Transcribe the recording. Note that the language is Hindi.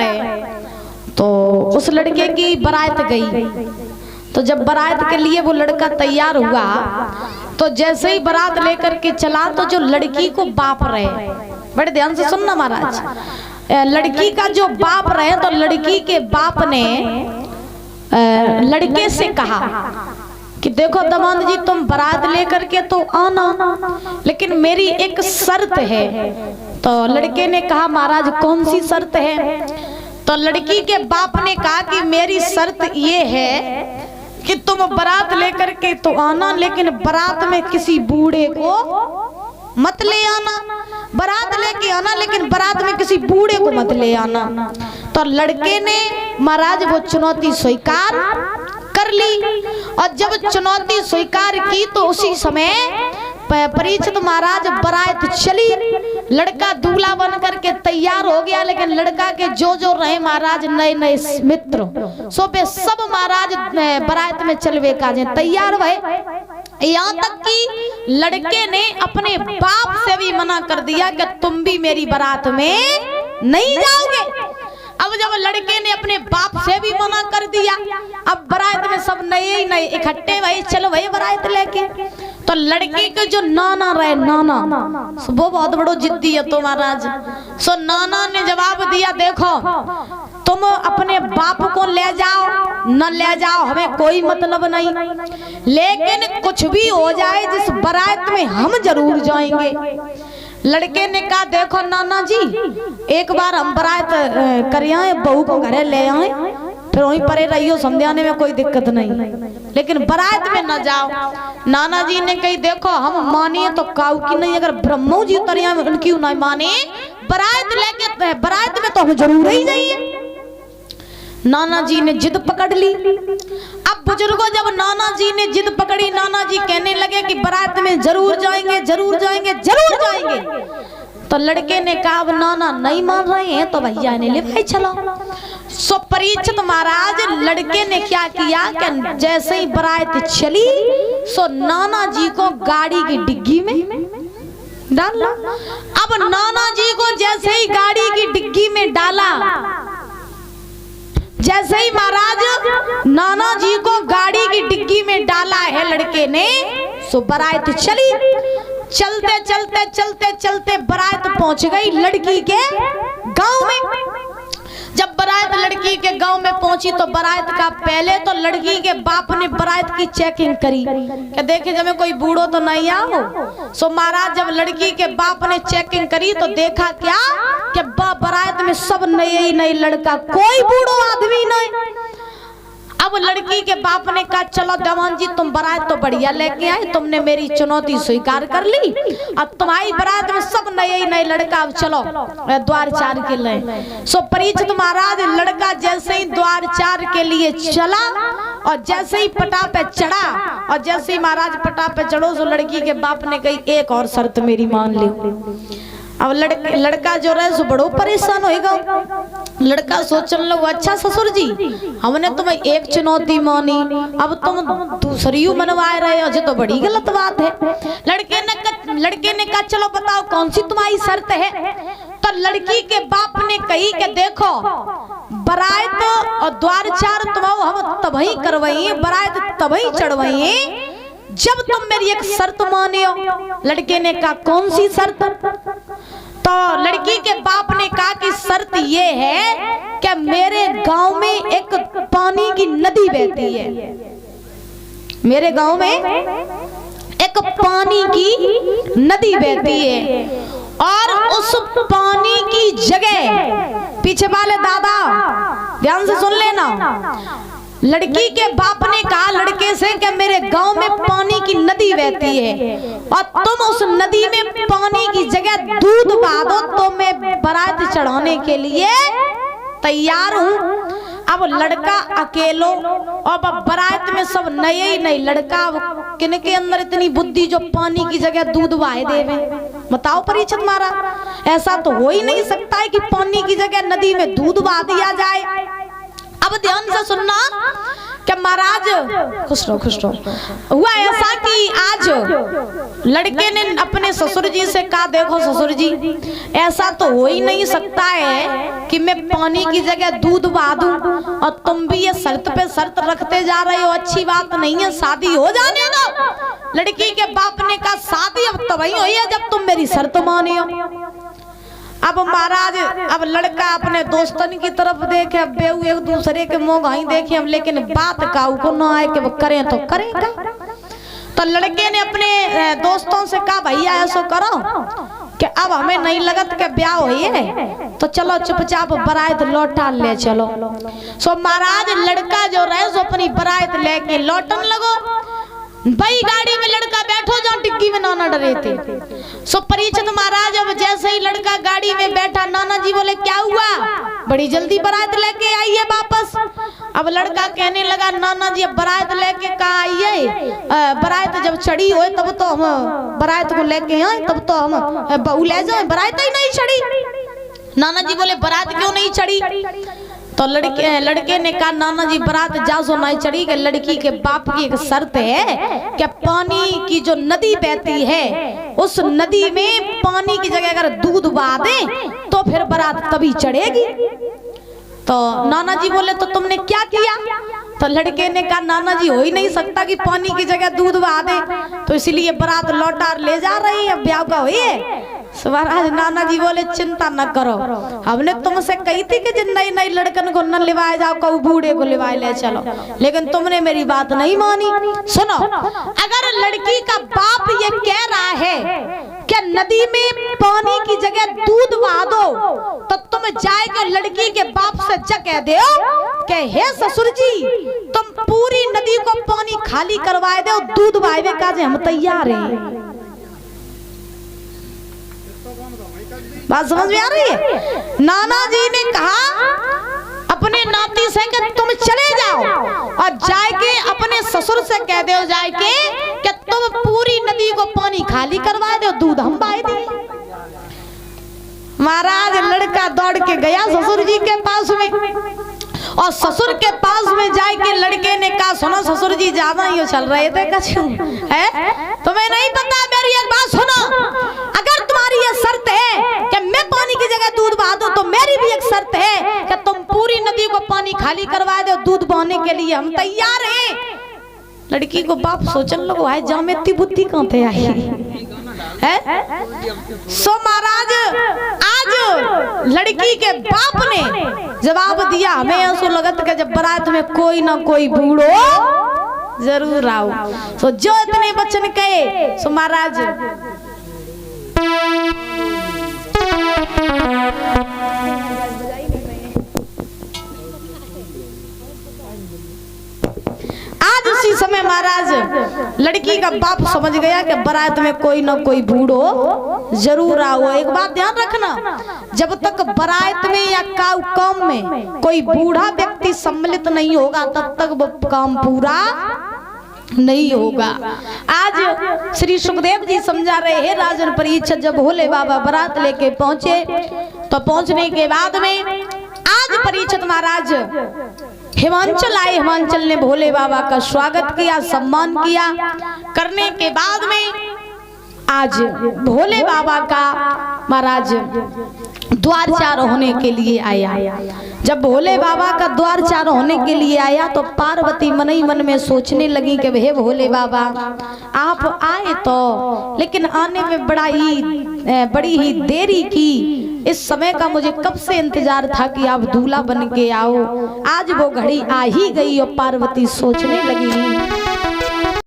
रहे तो उस लड़के की बारात गई। तो जब बारात के लिए वो लड़का तैयार हुआ तो जैसे ही बारात लेकर के चला तो जो लड़की को बाप रहे, बड़े ध्यान से सुनना महाराज, लड़की का जो बाप रहे तो लड़की के बाप ने लड़के से कहा कि देखो दमाद जी तुम बारात लेकर के तो आना, लेकिन मेरी एक शर्त है। तो लड़के ने कहा महाराज कौन सी शर्त है? तो लड़की के बाप ने कहा कि मेरी शर्त ये है कि तुम बारात लेकर के तो आना, लेकिन बारात में किसी बूढ़े को मत ले आना। बारात लेके आना लेकिन बारात में किसी बूढ़े को मत ले आना। तो लड़के ने महाराज वो चुनौती स्वीकार कर ली, और जब चुनौती स्वीकार की तो उसी समय परीक्षित महाराज बारात चली, लड़का दूल्हा बन करके तैयार हो गया। लेकिन लड़का के जो रहे महाराज नए नए मित्र सो पे सब महाराज बारात में चलवे का तैयार भय। यहाँ तक कि लड़के ने अपने बाप से भी मना कर दिया कि तुम भी मेरी बारात में नहीं जाओगे। अब जब लड़के ने अपने बाप से भी मना कर दिया, अब बारात में सब नए नए इकट्ठे भाई चलो भाई बारात लेके। तो लड़के के जो नाना रहे, नाना वो बहुत बड़ो जिद्दी है तो महाराज। सो नाना ने जवाब दिया देखो तुम अपने बाप को ले जाओ न ले जाओ हमें कोई मतलब नहीं, लेकिन कुछ भी हो जाए जिस बारात में हम जरूर जाएंगे। लड़के ने कहा देखो नाना जी एक बार हम बारात कर आए, बहू को घरे ले आए, फिर वहीं परे रहियो समझाने में कोई दिक्कत नहीं, लेकिन बारात में न जाओ। नाना जी ने कही देखो हम मानिए तो काऊ की नहीं, अगर ब्रह्मो जी उतरिया उनकी नहीं माने बारात लेके बारात में तो हम जरूर ही जाइए। नाना जी ने जिद पकड़ ली। अब बुजुर्गों जब नाना जी ने जिद पकड़ी, नाना जी कहने लगे कि बारात में जरूर जाएंगे जरूर जाएंगे जरूर जाएंगे। तो लड़के ने कहा अब नाना नहीं मान रहे हैं तो भैया ने ले भाई चलो। सो परीक्षित महाराज लड़के ने क्या किया कि जैसे ही बारात चली सो नाना जी को गाड़ी की डिग्गी में डाला। अब नाना जी को जैसे ही गाड़ी की डिग्गी में डाला, जैसे ही महाराज नाना जी को गाड़ी की डिग्गी में डाला है लड़के ने, सो बारात चली। चलते चलते चलते चलते बारात पहुंच गई लड़की के गांव में। जब बारात लड़की के गांव में पहुंची तो बारात का पहले तो लड़की के बाप ने बारात की चेकिंग करी कि देखे जब कोई बूढ़ो तो नहीं आओ। सो महाराज जब लड़की के बाप ने चेकिंग करी तो देखा क्या कि बारात में सब नए ही नए लड़का, कोई बूढ़ो आदमी नहीं। अब लड़की के बाप ने कहा चलो जवान जी तुम बारात तो बढ़िया लेके आए, तुमने मेरी चुनौती स्वीकार कर ली, अब तुम्हारी बारात में सब नए ही नए लड़का, अब चलो द्वार चार के लिए। सो परीक्षित महाराज लड़का जैसे ही द्वार चार के लिए चला और जैसे ही पटा पे चढ़ा और जैसे ही महाराज पटा पे चढ़ो सो लड़की के बाप ने कही एक और शर्त मेरी मान लो। अब लड़का जो रहे सो बड़ो परेशान होएगा। लड़का सोचने लगा अच्छा ससुर जी हमने तुम्हें एक चुनौती मानी, अब तुम दूसरी मनवाए रहे हो, जो तो बड़ी गलत बात है। लड़के ने कहा चलो बताओ कौन सी तुम्हारी शर्त है। तो लड़की के बाप ने कही कि देखो बारात और द्वार चार तुम्हारा हम तभी करवाई, बारात तभी चढ़वाई जब तुम मेरी एक शर्त माने हो। लड़के ने कहा कौन सी शर्त? तो लड़की के बाप ने कहा कि शर्त ये है कि मेरे गांव में एक पानी की नदी बहती है, मेरे गांव में एक पानी की नदी बहती है और उस पानी की जगह पीछे वाले दादा ध्यान से सुन लेना। लड़की के बाप ने कहा लड़के से कि मेरे गांव में पानी की नदी बहती है और तुम उस नदी में पानी की जगह दूध बहा दो तो मैं बारात चढ़ाने के लिए तैयार हूँ। अब लड़का अकेलो और बारात में सब नए ही नए लड़का, किन के अंदर इतनी बुद्धि जो पानी की जगह दूध बहाए देवे? बताओ परीक्षित महाराज, ऐसा तो हो ही नहीं सकता है कि पानी की जगह नदी में दूध बहा दिया जाए। अब ध्यान से सुनना क्या महाराज खुश रहो। हुआ ऐसा कि आज लड़के ने अपने ससुर जी से कहा, देखो ससुर जी, ऐसा तो हो ही नहीं सकता है कि मैं पानी की जगह दूध बहा दूं और तुम भी ये शर्त पे शर्त रखते जा रहे हो, अच्छी बात नहीं है, शादी हो जाने दो। लड़की के बाप ने कहा, शादी अब तभी हुई है जब तुम मेरी शर्त मानी हो। अब महाराज, अब लड़का अपने दोस्तन की तरफ देखे, अब बेऊ एक दूसरे के मुंह गाई देखे, अब लेकिन बात काऊ को ना आए कि वो करें तो करें क्या। तो लड़के ने अपने दोस्तों से कहा, भैया ऐसा करो कि अब हमें नहीं लगत के ब्याह हुई है तो चलो चुपचाप बरात लौटा ले चलो। सो महाराज लड़का जो रहे सो अपनी बरात लेके लौटन लगो। भाई गाड़ी में लड़का बैठो जहाँ डिग्गी में नाना डरे थे। सो परीक्षित महाराज अब जैसे ही लड़का गाड़ी में बैठा, नाना जी बोले क्या हुआ, बड़ी जल्दी बारात लेके आई है वापस। अब लड़का कहने लगा, नाना जी अब बारात लेके कहाँ आई है, बारात जब चढ़ी हो तब तो हम बारात को लेके आए, तब तो हम बहू ले जाए, बारात ही नहीं चढ़ी। नाना जी बोले बारात क्यों नहीं चढ़ी। तो लड़के ने कहा, नाना जी बारात जासो नहीं चढ़ी कि लड़की के बाप की एक शर्त है कि पानी की जो नदी बहती है उस नदी में पानी की जगह अगर दूध बहा दे तो फिर बारात तभी चढ़ेगी। तो नाना जी बोले, तो तुमने क्या किया। तो लड़के ने कहा, नाना जी हो ही नहीं सकता कि पानी की जगह दूध बहा दे, तो इसलिए बारात लौटा ले जा रही है, ब्याह का हुई है। महाराज नाना जी बोले, चिंता न करो, हमने तुमसे कही थी कि जिन नई नई लड़कन को न लिवाए जाओ, कहू बूढ़े को लिवाए ले चलो, लेकिन तुमने मेरी बात नहीं मानी। सुनो, अगर लड़की का बाप ये कह रहा है कि नदी में पानी की जगह दूध बहा दो, तो तुम जाएगा लड़की के बाप से जगह दो कि हे ससुर जी, तुम पूरी नदी को पानी खाली करवाए दो, दूध बहावे का हम तैयार हैं। बात समझ में आ रही है। नाना जी ने कहा अपने नाती से कि तुम चले जाओ और जाके अपने ससुर से कह दो जाके कि तुम पूरी नदी को पानी खाली करवा दो, दूध हम बहा देंगे। महाराज लड़का दौड़ के गया ससुर जी के पास में, और ससुर के पास में जाके लड़के ने कहा, सुनो ससुर जी, ज्यादा ही चल रहे थे कछु है, तुम्हें नहीं पता, मेरी एक बात सुनो, अगर तुम्हारी ये शर्त है कि मैं पानी की जगह दूध बहा दूं, तो मेरी भी एक शर्त है कि तुम पूरी नदी को पानी खाली करवा दो, दूध बहाने के लिए हम तैयार हैं। लड़की को बाप सोचने लगो, है जहाँ में इतनी बुद्धि कहाँ थे आई है। सो महाराज आज लड़की के बाप ने जवाब दिया, हमें ऐसा लगत कि जब बारात में कोई ना कोई बूढ़ो जरूर आओ। सो जो इतने वचन कहे सो महाराज आज उसी समय महाराज लड़की का बाप समझ गया कि बारात में कोई ना कोई बूढ़ो जरूर आओ। एक बात ध्यान रखना, जब तक बारात में या काम में कोई बूढ़ा व्यक्ति सम्मिलित नहीं होगा तब तक वो काम पूरा नहीं होगा। आज श्री सुखदेव जी समझा रहे हैं, राजन परीक्षित जब भोले बाबा बारात लेके पहुंचे तो पहुंचने के बाद में आज परीक्षित महाराज हिमांचल आए। हिमांचल ने भोले बाबा का स्वागत किया, सम्मान किया। करने के बाद में आज भोले बाबा का महाराज द्वार चार होने के लिए आया। जब भोले बाबा का द्वार चार होने के लिए आया तो पार्वती मन ही मन में सोचने लगी कि हे भोले बाबा आप आए तो, लेकिन आने में बड़ी ही देरी की। इस समय का मुझे कब से इंतजार था कि आप दूल्हा बन के आओ, आज वो घड़ी आ ही गई। और पार्वती सोचने लगी